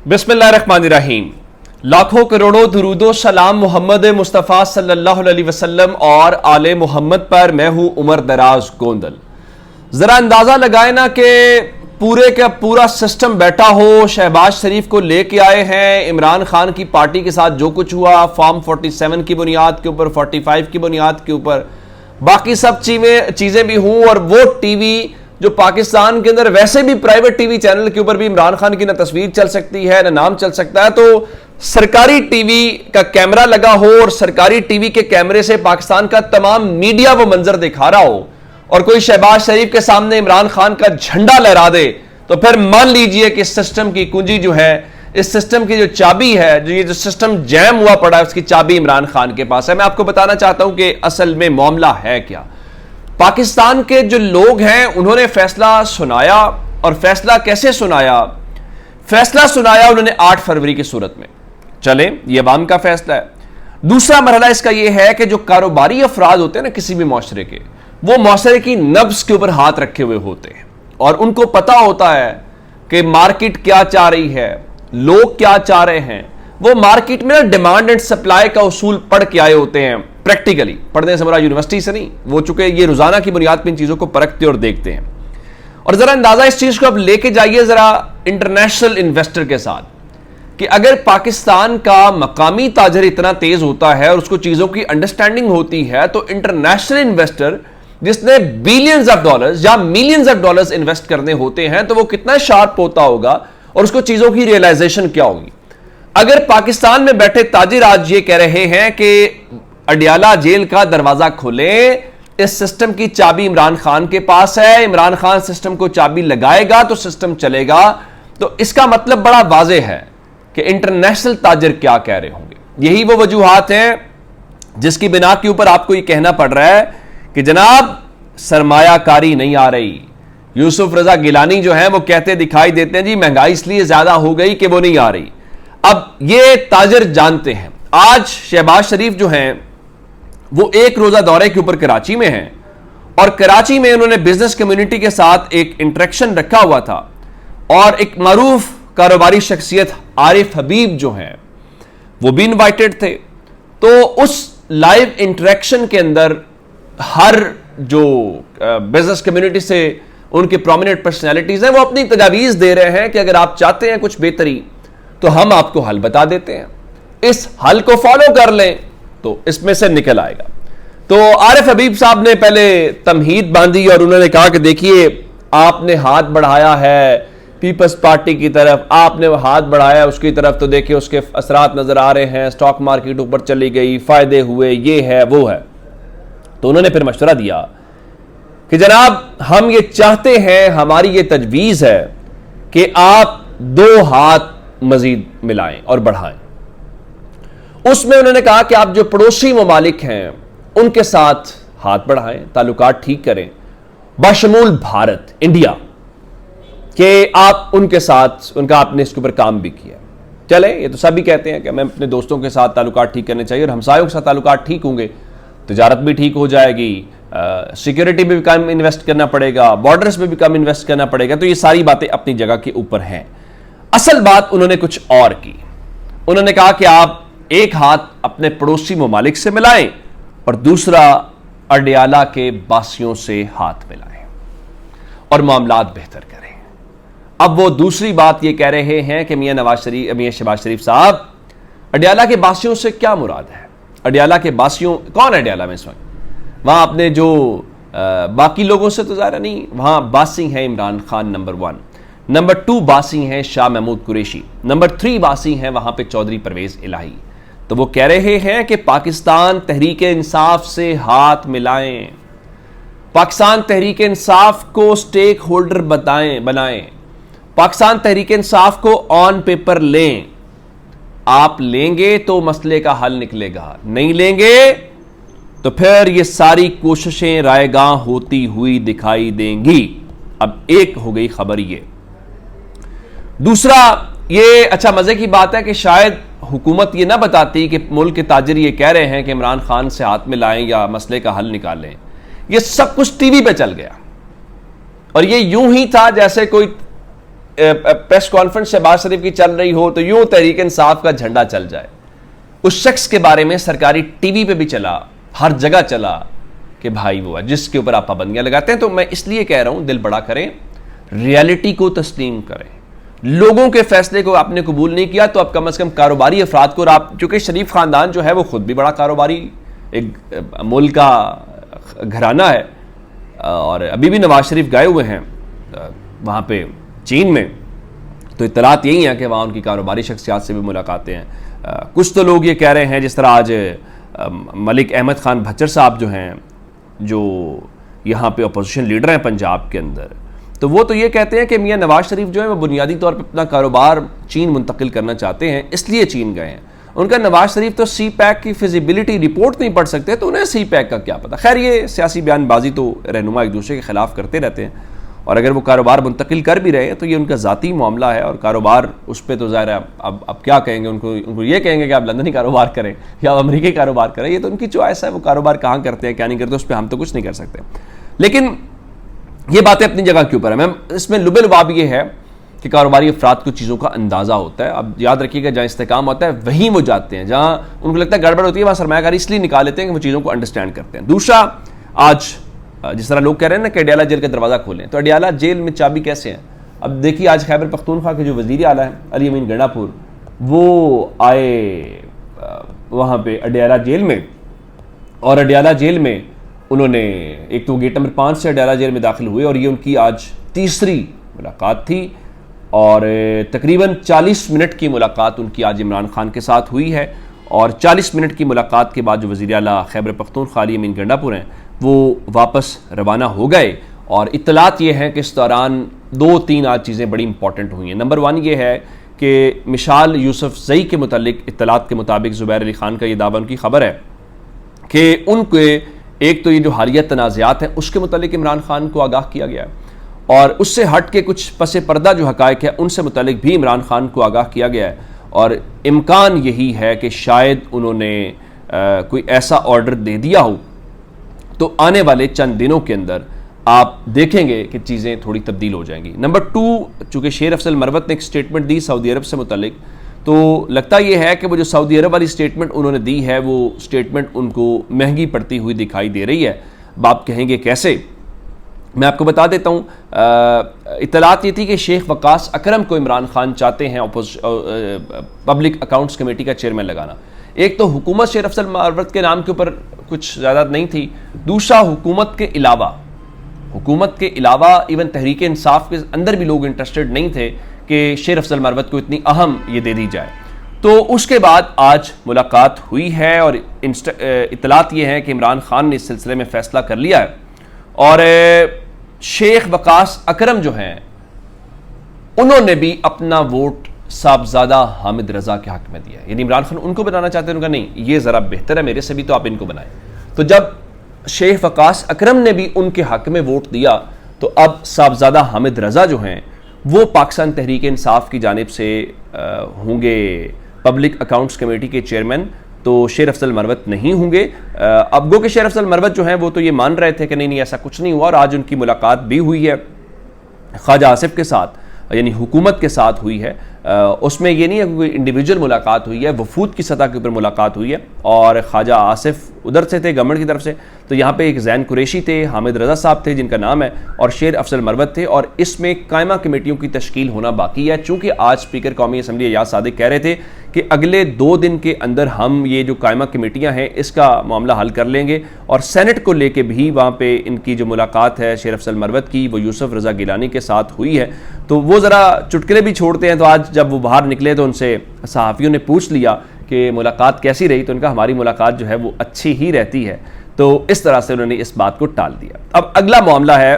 बिस्मिल्लाहिर्रहमानिर्रहीम। लाखों करोड़ों दुरूदो सलाम मोहम्मद मुस्तफ़ा सल्लल्लाहु अलैहि वसल्लम और आले मोहम्मद पर। मैं हूं उमर दराज गोंदल। जरा अंदाजा लगाए ना कि पूरे का पूरा सिस्टम बैठा हो, शहबाज शरीफ को लेके आए हैं, इमरान खान की पार्टी के साथ जो कुछ हुआ फॉर्म 47 की बुनियाद के ऊपर, 45 की बुनियाद के ऊपर, बाकी सब चीजें भी हूं, और वो टीवी जो पाकिस्तान के अंदर वैसे भी प्राइवेट टीवी चैनल के ऊपर भी इमरान खान की ना तस्वीर चल सकती है ना नाम चल सकता है, तो सरकारी टीवी का कैमरा लगा हो और सरकारी टीवी के कैमरे से पाकिस्तान का तमाम मीडिया वो मंजर दिखा रहा हो और कोई शहबाज शरीफ के सामने इमरान खान का झंडा लहरा दे, तो फिर मान लीजिए कि इस सिस्टम की कुंजी जो है, इस सिस्टम की जो चाबी है, जो ये जो सिस्टम जैम हुआ पड़ा है, उसकी चाबी इमरान खान के पास है। मैं आपको बताना चाहता हूं कि असल में मामला है क्या। पाकिस्तान के जो लोग हैं उन्होंने फैसला सुनाया, और फैसला कैसे सुनाया? फैसला सुनाया उन्होंने 8 फरवरी की सूरत में। चले, ये अवाम का फैसला है। दूसरा मरहला इसका यह है कि जो कारोबारी अफराद होते हैं ना किसी भी मुआशरे के, वो मुआशरे की नब्ज के ऊपर हाथ रखे हुए होते हैं और उनको पता होता है कि मार्केट क्या चाह रही है, लोग क्या चाह रहे हैं। वो मार्केट में ना डिमांड एंड सप्लाई का उसूल पढ़ के आए होते हैं, प्रैक्टिकली पढ़ने से, हमारा यूनिवर्सिटी से नहीं, वो चूंकि ये रोजाना की बुनियाद पर इन चीजों को परखते और देखते हैं। और जरा अंदाजा इस चीज को अब लेके जाइए जरा इंटरनेशनल इन्वेस्टर के साथ, कि अगर पाकिस्तान का मकामी ताजर इतना तेज होता है और उसको चीजों की अंडरस्टैंडिंग होती है, तो इंटरनेशनल इन्वेस्टर जिसने बिलियंस ऑफ डॉलर्स या मिलियंस ऑफ डॉलर्स इन्वेस्ट करने होते हैं, तो वो कितना शार्प होता होगा और उसको चीजों की रियलाइजेशन क्या होगी। अगर पाकिस्तान में बैठे ताजिर आज ये कह रहे हैं कि अडियाला जेल का दरवाजा खोले, इस सिस्टम की चाबी इमरान खान के पास है, इमरान खान सिस्टम को चाबी लगाएगा तो सिस्टम चलेगा, तो इसका मतलब बड़ा वाज़ेह है कि इंटरनेशनल ताजिर क्या कह रहे होंगे। यही वो वजूहात हैं जिसकी बिना के ऊपर आपको ये कहना पड़ रहा है कि जनाब सरमायाकारी नहीं आ रही। यूसुफ रजा गिलानी जो है वो कहते दिखाई देते हैं, जी महंगाई इसलिए ज्यादा हो गई कि वो नहीं आ रही। अब ये ताजिर जानते हैं। आज शहबाज शरीफ जो हैं वो एक रोजा दौरे के ऊपर कराची में हैं, और कराची में उन्होंने बिजनेस कम्युनिटी के साथ एक इंटरेक्शन रखा हुआ था, और एक मारूफ कारोबारी शख्सियत आरिफ हबीब जो हैं वो भी इनवाइटेड थे। तो उस लाइव इंटरेक्शन के अंदर हर जो बिजनेस कम्युनिटी से उनके प्रोमिनेंट पर्सनैलिटीज हैं वो अपनी तजावीज़ दे रहे हैं कि अगर आप चाहते हैं कुछ बेहतरी तो हम आपको हल बता देते हैं, इस हल को फॉलो कर लें तो इसमें से निकल आएगा। तो आरिफ हबीब साहब ने पहले तमहीद बांधी और उन्होंने कहा कि देखिए, आपने हाथ बढ़ाया है पीपल्स पार्टी की तरफ, आपने हाथ बढ़ाया उसकी तरफ, तो देखिए उसके असरात नजर आ रहे हैं, स्टॉक मार्केट ऊपर चली गई, फायदे हुए, ये है वो है। तो उन्होंने फिर मशवरा दिया कि जनाब हम ये चाहते हैं, हमारी ये तजवीज़ है कि आप 2 हाथ मजीद मिलाएं और बढ़ाएं। उसमें उन्होंने कहा कि आप जो पड़ोसी ममालिक हैं उनके साथ हाथ बढ़ाएं, ताल्लुकात ठीक करें, बशमूल भारत, इंडिया कि आप उनके साथ, उनका आपने इसके ऊपर काम भी किया। चले, ये तो सभी कहते हैं कि हमें अपने दोस्तों के साथ ताल्लुकात ठीक करने चाहिए, और हमसायों के साथ ताल्लुकात ठीक होंगे, तिजारत भी ठीक हो जाएगी, सिक्योरिटी में भी कम इन्वेस्ट करना पड़ेगा, बॉर्डर्स में भी कम इन्वेस्ट करना पड़ेगा। तो ये सारी बातें अपनी जगह के ऊपर हैं। असल बात उन्होंने कुछ और की। उन्होंने कहा कि आप एक हाथ अपने पड़ोसी ममालिक से मिलाएं और दूसरा अडियाला के बासियों से हाथ मिलाएं और मामलात बेहतर करें। अब वो दूसरी बात ये कह रहे हैं कि मियां शहबाज शरीफ साहब, अडियाला के बासियों से क्या मुराद है? अडियाला के बासियों कौन है? अडियाला में इस वक्त वहां अपने जो बाकी लोगों से तो ज़ाहिर नहीं, वहां बासी हैं इमरान खान नंबर 1, नंबर 2 बासी हैं शाह महमूद कुरैशी, नंबर 3 बासी हैं वहां पे चौधरी परवेज इलाही। तो वो कह रहे हैं कि पाकिस्तान तहरीक इंसाफ से हाथ मिलाएं, पाकिस्तान तहरीक इंसाफ को स्टेक होल्डर बनाएं, पाकिस्तान तहरीक इंसाफ को ऑन पेपर लें। आप लेंगे तो मसले का हल निकलेगा, नहीं लेंगे तो फिर ये सारी कोशिशें रायगां होती हुई दिखाई देंगी। अब एक हो गई खबर ये। दूसरा, ये अच्छा मजे की बात है कि शायद हुकूमत ये ना बताती कि मुल्क के ताजिर ये कह रहे हैं कि इमरान खान से हाथ मिलाएं या मसले का हल निकालें। ये सब कुछ टीवी पे चल गया और ये यूं ही था जैसे कोई प्रेस कॉन्फ्रेंस शहबाज शरीफ की चल रही हो तो यूं तहरीक इंसाफ का झंडा चल जाए, उस शख्स के बारे में सरकारी टीवी पे भी चला, हर जगह चला कि भाई वो है जिसके ऊपर आप पाबंदियां लगाते हैं। तो मैं इसलिए कह रहा हूं, दिल बड़ा करें, रियलिटी को तस्लीम करें। लोगों के फैसले को आपने कबूल नहीं किया तो आप कम से कम कारोबारी अफराद को, और आप चूंकि शरीफ खानदान जो है वो खुद भी बड़ा कारोबारी एक मुल्क का घराना है, और अभी भी नवाज शरीफ गए हुए हैं वहाँ पे चीन में, तो इत्तलात यही है कि वहाँ उनकी कारोबारी शख्सियात से भी मुलाकातें हैं। कुछ तो लोग ये कह रहे हैं, जिस तरह आज मलिक अहमद खान भच्चर साहब जो हैं, जो यहाँ पे अपोजिशन लीडर हैं पंजाब के अंदर, तो वो तो ये कहते हैं कि मियाँ नवाज शरीफ जो है वो बुनियादी तौर पर अपना कारोबार चीन मुंतकिल करना चाहते हैं, इसलिए चीन गए हैं। उनका नवाज शरीफ तो सी पैक की फिजिबिलिटी रिपोर्ट नहीं पढ़ सकते, तो उन्हें सी पैक का क्या पता। खैर, ये सियासी बयानबाजी तो रहनुमा एक दूसरे के खिलाफ करते रहते हैं, और अगर वो कारोबार मुंतकिल कर भी रहे हैं तो ये उनका ज़ाती मामला है, और कारोबार उस पर तो ज़ाहिर है अब क्या कहेंगे, उनको ये कहेंगे कि आप लंदनी कारोबार करें या अमरीकी कारोबार करें, ये तो उनकी चॉइस है, वो कारोबार कहाँ करते हैं क्या नहीं करते, उस पर हम तो कुछ नहीं कर सकते। लेकिन ये बातें अपनी जगह के ऊपर है। मैं इसमें लुबे लुबाब ये है कि कारोबारी अफराद को चीज़ों का अंदाज़ा होता है। अब याद रखिएगा, जहाँ इस्तेकाम होता है वहीं वो जाते हैं, जहाँ उनको लगता है गड़बड़ होती है वहाँ सरमायाकारी इसलिए निकाल लेते हैं कि वो चीज़ों को अंडरस्टैंड करते हैं। दूसरा, आज जिस तरह लोग कह रहे हैं ना कि अडियाला जेल का दरवाज़ा खोलें, तो अडियाला जेल में चाबी कैसे है? अब देखिए, आज खैबर पख्तूनख्वा के जो वज़ीर आला है अली अमीन गंडापुर, वो आए वहाँ पे अडियाला जेल में, और अडियाला जेल में उन्होंने एक तो गेट नंबर 5 से अडियाला जेल में दाखिल हुए, और ये उनकी आज तीसरी मुलाकात थी, और तकरीबन 40 मिनट की मुलाकात उनकी आज इमरान खान के साथ हुई है। और 40 मिनट की मुलाकात के बाद जो वज़ीर आला खैबर पख्तूनख्वा अली अमीन गंडापुर हैं, वो वापस रवाना हो गए। और इत्तलात ये हैं कि इस दौरान 2-3 आज चीज़ें बड़ी इंपॉर्टेंट हुई हैं। नंबर 1 ये है कि मिशाल यूसुफजई के मुतालिक इत्तलात के मुताबिक ज़ुबैर अली खान का ये दावा, उनकी खबर है कि उनके एक तो ये जो हालिया तनाज़ात हैं उसके मुतालिक इमरान खान को आगाह किया गया है, और उससे हट के कुछ पसे पर्दा जो हक़ाइक़ है उनसे मुतालिक भी इमरान खान को आगाह किया गया है। और इम्कान यही है कि शायद उन्होंने कोई ऐसा ऑर्डर दे दिया हो, तो आने वाले चंद दिनों के अंदर आप देखेंगे कि चीज़ें थोड़ी तब्दील हो जाएंगी। नंबर 2, चूँकि शेर अफजल मरवत ने एक स्टेटमेंट दी सऊदी अरब से मुतालिक, तो लगता यह है कि वो जो सऊदी अरब वाली स्टेटमेंट उन्होंने दी है, वो स्टेटमेंट उनको महंगी पड़ती हुई दिखाई दे रही है। अब आप कहेंगे कैसे? मैं आपको बता देता हूँ। इत्तलात ये थी कि शेख वकास अकरम को इमरान खान चाहते हैं पब्लिक अकाउंट्स कमेटी का चेयरमैन लगाना। एक तो हुकूमत शेर अफजल मरवत के नाम के ऊपर कुछ ज़्यादा नहीं थी, दूसरा हुकूमत के अलावा इवन तहरीक इंसाफ के अंदर भी लोग इंटरेस्टेड नहीं थे कि शेर अफजल मरवत को इतनी अहम ये दे दी जाए। तो उसके बाद आज मुलाकात हुई है, और इत्तलात ये है कि इमरान खान ने इस सिलसिले में फ़ैसला कर लिया है, और शेख वकास अकरम जो हैं उन्होंने भी अपना वोट साहबजादा हामिद रजा के हक में दिया है। यानी इमरान खान उनको बनाना चाहते हैं, उनका नहीं, ये ज़रा बेहतर है मेरे से भी, तो आप इनको बनाएं। तो जब शेख वकास अकरम ने भी उनके हक में वोट दिया, तो अब साहबजादा हामिद रजा जो हैं वो पाकिस्तान तहरीक इंसाफ की जानिब से होंगे पब्लिक अकाउंट्स कमेटी के चेयरमैन, तो शेर अफजल मरवत नहीं होंगे। अब गो के शेर अफजल मरवत जो हैं वो तो ये मान रहे थे कि नहीं ऐसा कुछ नहीं हुआ, और आज उनकी मुलाकात भी हुई है ख्वाजा आसिफ के साथ, यानी हुकूमत के साथ हुई है। उसमें ये नहीं है कोई इंडिविजुअल मुलाकात हुई है, वफूद की सतह के ऊपर मुलाकात हुई है, और ख्वाजा आसिफ उधर से थे गवर्नमेंट की तरफ से, तो यहाँ पे एक जैन कुरैशी थे, हामिद रजा साहब थे जिनका नाम है, और शेर अफजल मरवत थे। और इसमें कायमा कमेटियों की तश्कील होना बाकी है, चूँकि आज स्पीकर कौमी असम्बली एजाज सादिक कह रहे थे कि अगले 2 दिन के अंदर हम ये जो कायमा कमेटियाँ हैं इसका मामला हल कर लेंगे। और सेनेट को लेके भी वहाँ पे इनकी जो मुलाकात है शेर अफजल मरवत की, वो यूसुफ रज़ा गिलानी के साथ हुई है। तो वो ज़रा चुटकुले भी छोड़ते हैं, तो आज जब वो बाहर निकले तो उनसे सहाफ़ियों ने पूछ लिया कि मुलाकात कैसी रही, तो उनका हमारी मुलाकात जो है वो अच्छी ही रहती है। तो इस तरह से उन्होंने इस बात को टाल दिया। अब अगला मामला है,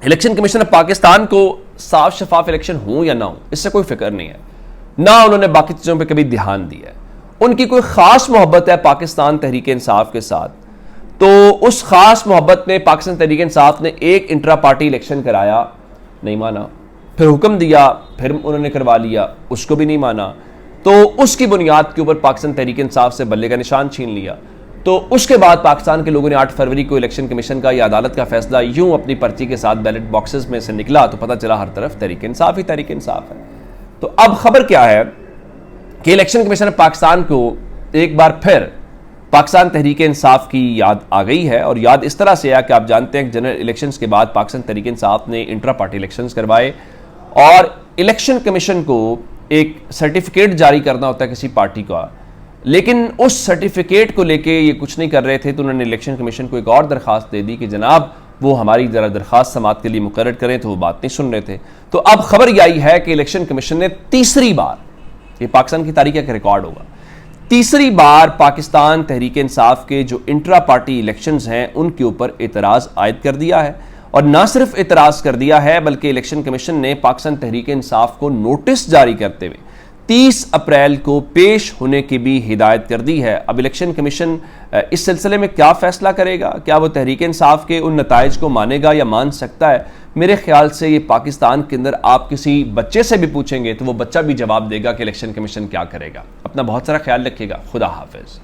इलेक्शन कमीशन ऑफ पाकिस्तान को साफ शफाफ इलेक्शन हो या ना हो इससे कोई फिक्र नहीं है, ना उन्होंने बाकी चीज़ों पे कभी ध्यान दिया है। उनकी कोई ख़ास मोहब्बत है पाकिस्तान तहरीक इंसाफ के साथ, तो उस ख़ास मोहब्बत में पाकिस्तान तहरीक इंसाफ ने एक इंट्रा पार्टी इलेक्शन कराया, नहीं माना, फिर हुक्म दिया, फिर उन्होंने करवा लिया, उसको भी नहीं माना, तो उसकी बुनियाद के ऊपर पाकिस्तान तहरीक इंसाफ से बल्ले का निशान छीन लिया। तो उसके बाद पाकिस्तान के लोगों ने 8 फरवरी को इलेक्शन कमीशन का या अदालत का फैसला यूं अपनी पर्ची के साथ बैलेट बॉक्सेस में से निकला तो पता चला हर तरफ तहरीक इंसाफ ही तहरीक इंसाफ है। तो अब खबर क्या है कि इलेक्शन कमीशन पाकिस्तान को एक बार फिर पाकिस्तान तहरीक इंसाफ की याद आ गई है, और याद इस तरह से है कि आप जानते हैं कि जनरल इलेक्शंस के बाद पाकिस्तान तहरीक इंसाफ ने इंट्रा पार्टी इलेक्शंस करवाए और इलेक्शन कमीशन को एक सर्टिफिकेट जारी करना होता है किसी पार्टी का, लेकिन उस सर्टिफिकेट को लेके ये कुछ नहीं कर रहे थे। तो उन्होंने इलेक्शन कमीशन को एक और दरखास्त दे दी कि जनाब वो हमारी जरा दरखास्त समाअत के लिए मुकर्रर करें, तो वो बात नहीं सुन रहे थे। तो अब खबर यह आई है कि इलेक्शन कमीशन ने तीसरी बार, ये पाकिस्तान की तारीख का रिकॉर्ड होगा, तीसरी बार पाकिस्तान तहरीक इंसाफ के जो इंट्रा पार्टी इलेक्शंस हैं उनके ऊपर एतराज़ आयद कर दिया है। और ना सिर्फ एतराज़ कर दिया है बल्कि इलेक्शन कमीशन ने पाकिस्तान तहरीक इंसाफ को नोटिस जारी करते हुए 30 अप्रैल को पेश होने की भी हिदायत कर दी है। अब इलेक्शन कमीशन इस सिलसिले में क्या फैसला करेगा, क्या वो तहरीक इंसाफ के उन नताइज को मानेगा या मान सकता है, मेरे ख्याल से ये पाकिस्तान के अंदर आप किसी बच्चे से भी पूछेंगे तो वो बच्चा भी जवाब देगा कि इलेक्शन कमीशन क्या करेगा। अपना बहुत सारा ख्याल रखिएगा। खुदा हाफिज।